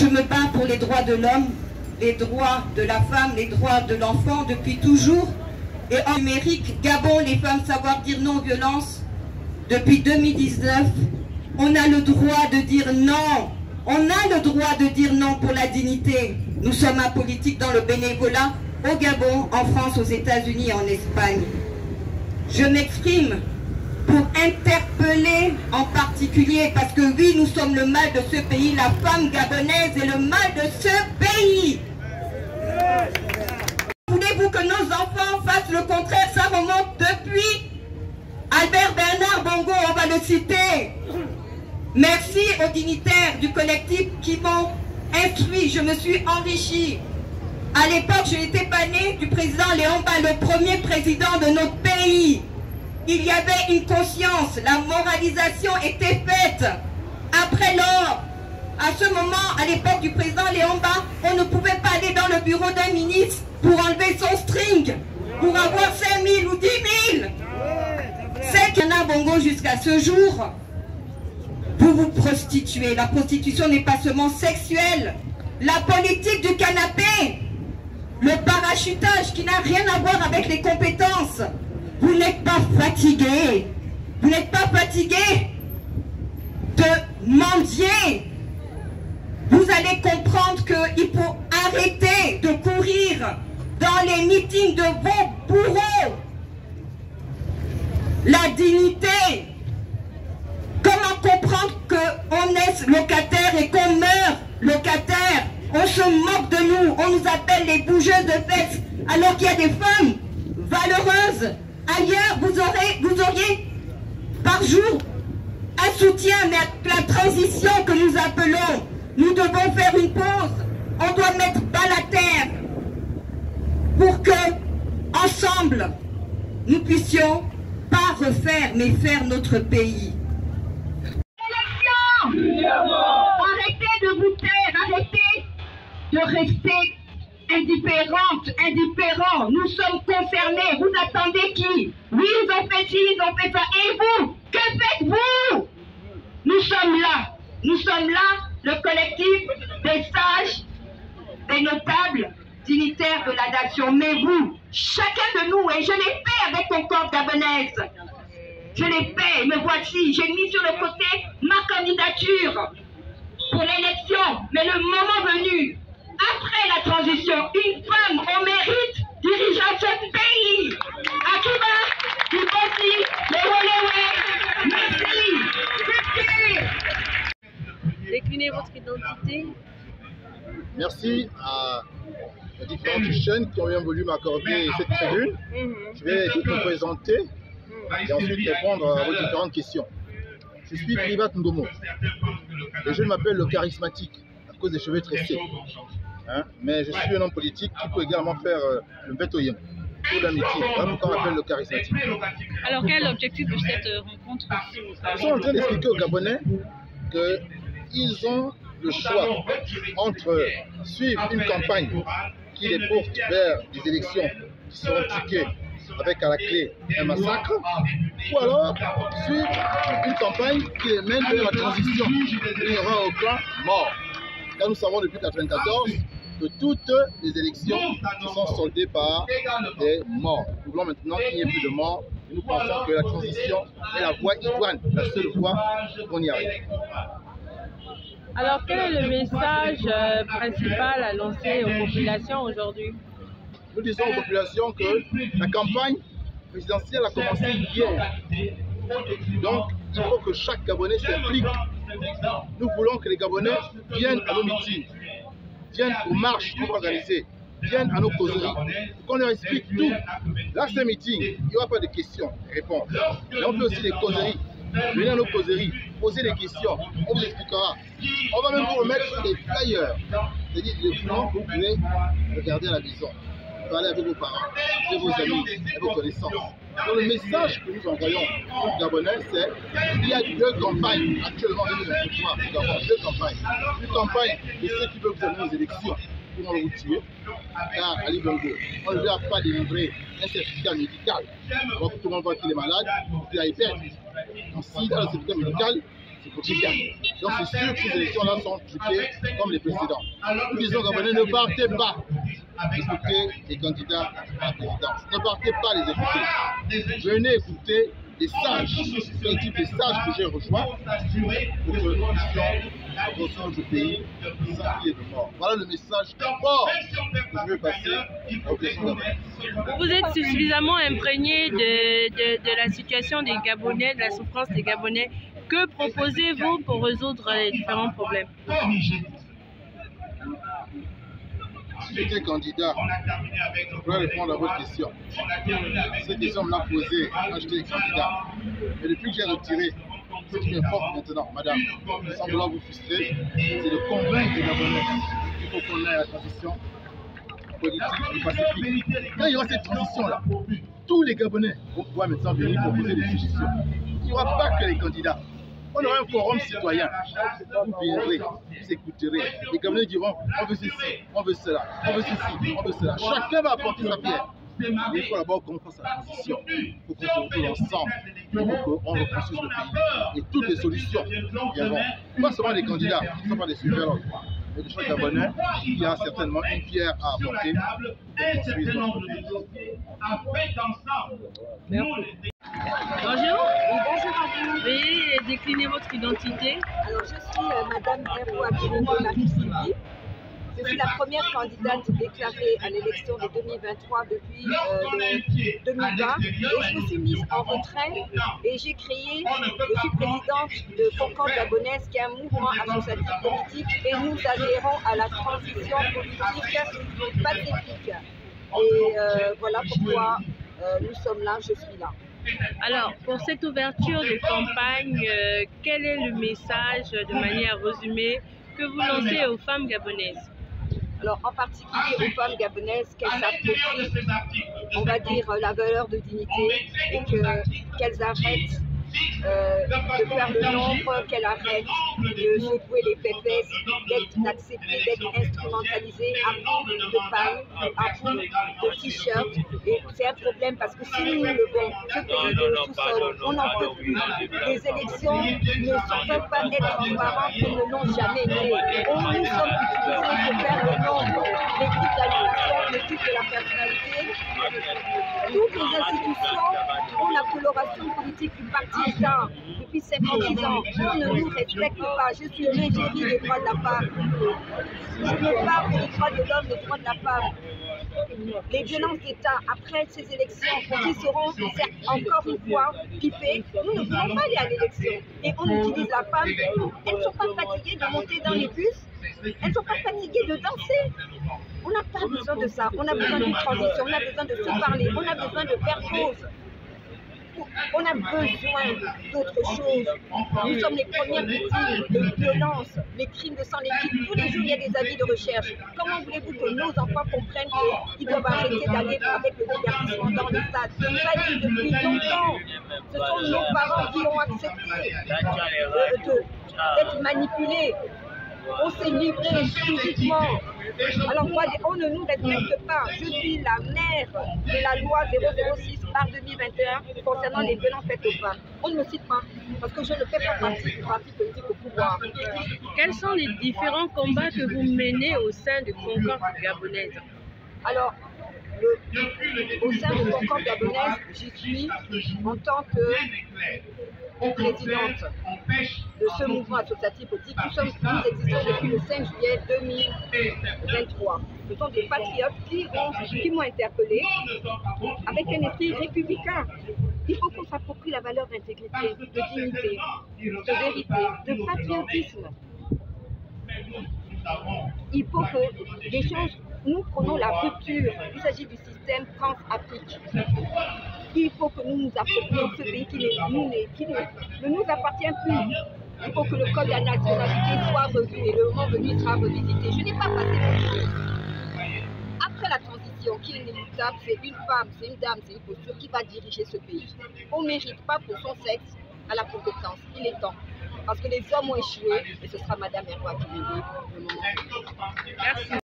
me bats pour les droits de l'homme, les droits de la femme, les droits de l'enfant depuis toujours. Et en numérique, Gabon, les femmes savoir dire non aux violences. Depuis 2019, on a le droit de dire non. On a le droit de dire non pour la dignité. Nous sommes apolitiques dans le bénévolat, au Gabon, en France, aux États-Unis et en Espagne. Je m'exprime pour interpeller en particulier, parce que oui, nous sommes le mal de ce pays, la femme gabonaise est le mal de ce pays. Voulez-vous que nos enfants fassent le contraire? Ça remonte depuis Albert Bernard Bongo, on va le citer. Merci aux dignitaires du collectif qui m'ont instruit, je me suis enrichie. À l'époque, je n'étais pas née du président Léon Mba, le premier président de notre pays. Il y avait une conscience, la moralisation était faite. Après lors, à ce moment, à l'époque du président Léon Mba, on ne pouvait pas aller dans le bureau d'un ministre pour enlever son string, pour avoir 5 000 ou 10 000. C'est qu'il y en a Bongo jusqu'à ce jour. Vous vous prostituez. La prostitution n'est pas seulement sexuelle. La politique du canapé, le parachutage qui n'a rien à voir avec les compétences. Vous n'êtes pas fatigué. Vous n'êtes pas fatigué de mendier. Vous allez comprendre qu'il faut arrêter de courir dans les meetings de vos bourreaux. La dignité. Comment comprendre qu'on est locataire et qu'on meurt locataire? On se moque de nous, on nous appelle les bougeuses de fesses, alors qu'il y a des femmes valeureuses. Ailleurs, vous auriez par jour un soutien, mais la transition que nous appelons, nous devons faire une pause. On doit mettre bas la terre pour que, ensemble, nous puissions pas refaire, mais faire notre pays. Arrêtez de vous taire, arrêtez de rester indifférents. Nous sommes concernés. Vous attendez qui? Oui, ils ont fait ci, ils ont fait ça. Et vous, que faites-vous? Nous sommes là. Nous sommes là, le collectif des sages, des notables, dignitaires de la nation. Mais vous, chacun de nous, et je l'ai fait avec Concorde gabonaise. Je l'ai fait, me voici, j'ai mis sur le côté ma candidature pour l'élection. Mais le moment venu, après la transition, une femme au mérite dirigeant ce pays. Akiba, Dibossi, les merci. Déclinez votre identité. Merci à les différentes chaînes qui ont bien voulu m'accorder cette tribune. Je vais vous présenter et ensuite répondre à vos différentes questions. Je suis Privat Ngomo. Les jeunes m'appellent le charismatique à cause des cheveux tressés. Mais je suis un homme politique qui peut également faire le bétoyen pour l'amitié. Voilà pourquoi on m'appelle le charismatique. Alors quel est l'objectif de cette rencontre? Ils sont en train d'expliquer aux Gabonais qu'ils ont le choix entre suivre une campagne qui les porte vers des élections qui seront truquées avec à la clé un massacre, ou alors suivre une campagne qui les mène vers la transition. Il n'y aura aucun mort. Là, nous savons depuis 1994 que toutes les élections se sont soldées par des morts. Nous voulons maintenant qu'il n'y ait plus de morts et nous pensons que la transition est la voie idoine, la seule voie pour y arriver. Alors quel est le message principal à lancer aux populations aujourd'hui? Nous disons aux populations que la campagne présidentielle a commencé hier. Donc, il faut que chaque Gabonais s'implique. Nous voulons que les Gabonais viennent à nos meetings, viennent aux marches qu'on va organiser, viennent à nos causeries, qu'on leur explique tout. Là, c'est un meeting, il n'y aura pas de questions-réponses. Mais on fait aussi des causeries. Venez à nos causeries, posez des questions, on vous expliquera. On va même vous remettre des flyers, c'est-à-dire des plans que vous pouvez regarder à la maison. Parler avec vos parents, avec vos amis, avec vos connaissances. Donc le message que nous envoyons aux Gabonais, c'est qu'il y a deux campagnes actuellement dans le pouvoir. Nous avons deux campagnes. Une campagne de ceux qui veulent vous amener aux élections pour vous tuer, car Ali Bongo, on ne va pas délivrer un certificat médical. Donc tout le monde voit qu'il est malade, qu'il a été. Donc si dans le certificat médical, républicain. Donc c'est sûr que ces élections-là sont truquées comme les précédents. Nous disons Gabonais, ne partez pas écouter les candidats à la présidence. Ne partez pas les écouter. Venez écouter des sages, ce type de sages que j'ai rejoints pour que nous puissions reprendre notre pays sans qu'il y ait de mort. Voilà le message fort que je veux passer aux populations gabonaise. Vous êtes suffisamment imprégné de la situation des Gabonais, de la souffrance des Gabonais. Que proposez-vous pour résoudre les différents problèmes? Si j'étais candidat, je pourrais répondre à votre question. Cette question me l'a posée quand j'étais candidat. Mais depuis que j'ai retiré, ce qui m'importe maintenant, madame, sans vouloir vous frustrer, c'est de convaincre les Gabonais qu'il faut qu'on ait la transition politique et pacifique. Quand il y aura cette transition-là, tous les Gabonais vont pouvoir maintenant venir proposer des suggestions. Il n'y aura pas que les candidats. On aura un forum citoyen. Vous viendrez, vous écouterez. Les Gabonais diront on veut ceci, on veut cela, on veut ceci, on veut cela. Chacun va apporter sa pierre. Mais il faut d'abord qu'on fasse la transition. Il faut qu'on se retrouve ensemble. Il faut qu'on reconstruise le pays. Et toutes les solutions viendront. Pas seulement les candidats, qui ne sont pas des superlogues. Mais de chaque Gabonais, il y a certainement une pierre à apporter pour construire notre pays. Merci. Bonjour. Oui, bonjour à vous. Veuillez décliner votre identité. Alors, je suis Madame Erwa Marie-Sylvie. Je suis la première candidate déclarée à l'élection de 2023 depuis 2020. Et je me suis mise en retrait et j'ai créé, je suis présidente de Concorde Gabonaise, qui est un mouvement associatif politique, et nous adhérons à la transition politique pacifique. Et voilà pourquoi nous sommes là, je suis là. Alors, pour cette ouverture de campagne, quel est le message, de manière résumée, que vous lancez aux femmes gabonaises? Alors, en particulier aux femmes gabonaises, qu'elles s'approprient, on va dire, la valeur de dignité et qu'elles arrêtent de faire le nombre, qu'elles arrêtent de secouer les pépesses, d'être acceptées, d'être instrumentalisées à coup de paille, à coup de t-shirt. Et c'est un problème parce que si nous nous levons, ce pays de sous-sol, on n'en peut plus. Les élections ne peuvent pas être transparentes, elles ne l'ont jamais été. Nous sommes utilisés pour faire le nombre, l'équipe d'animation, l'équipe de la personnalité. Toutes les institutions ont la coloration politique du parti-État depuis 56 ans. On ne nous respecte pas. Je suis l'égérie des droits de la femme. Je me parle des droits de l'homme, des droits de la femme. Les violences d'État après ces élections qui seront encore une fois pipées, nous ne voulons pas aller à l'élection. Et on utilise la femme. Elles ne sont pas fatiguées de monter dans les bus. Elles ne sont pas fatiguées de danser. On n'a pas besoin de ça. On a besoin d'une transition. On a besoin de se parler. On a besoin de faire cause. On a besoin d'autre chose. Nous sommes les premières victimes de violences, les crimes de sang liquide. Tous les jours, il y a des avis de recherche. Comment voulez-vous que nos enfants comprennent qu'ils doivent arrêter d'aller avec le divertissement dans les stades? Ça existe depuis longtemps. Ce sont nos parents qui ont accepté d'être manipulés. On s'est livré physiquement. Alors moi, on ne nous respecte pas. Je suis la mère de la loi 006/2021 concernant les violences faites aux femmes. On ne me cite pas parce que je ne fais pas partie du parti politique au pouvoir. Quels sont les différents combats que vous menez au sein de Concorde Gabonaise? Alors, au sein de Concorde Gabonaise, j'y suis en tant que présidente de ce mouvement associatif politique. Nous existons depuis le 5 juillet 2023. Ce sont des patriotes qui m'ont interpellé avec un esprit républicain. Il faut qu'on s'approprie la valeur d'intégrité, de dignité, de vérité, de patriotisme. Il faut que les choses, nous prenons la rupture. Il s'agit du système France-Afrique. Il faut que nous nous approprions ce pays qui ne nous appartient plus. Il faut que le code de la nationalité soit revu et le moment venu sera revisité. Je n'ai pas passé mon tour. Après la transition, qui est inéluctable, c'est une femme, c'est une dame, c'est une posture qui va diriger ce pays. On ne mérite pas pour son sexe à la compétence. Il est temps. Parce que les hommes ont échoué et ce sera Madame Erwa qui le moment. Merci.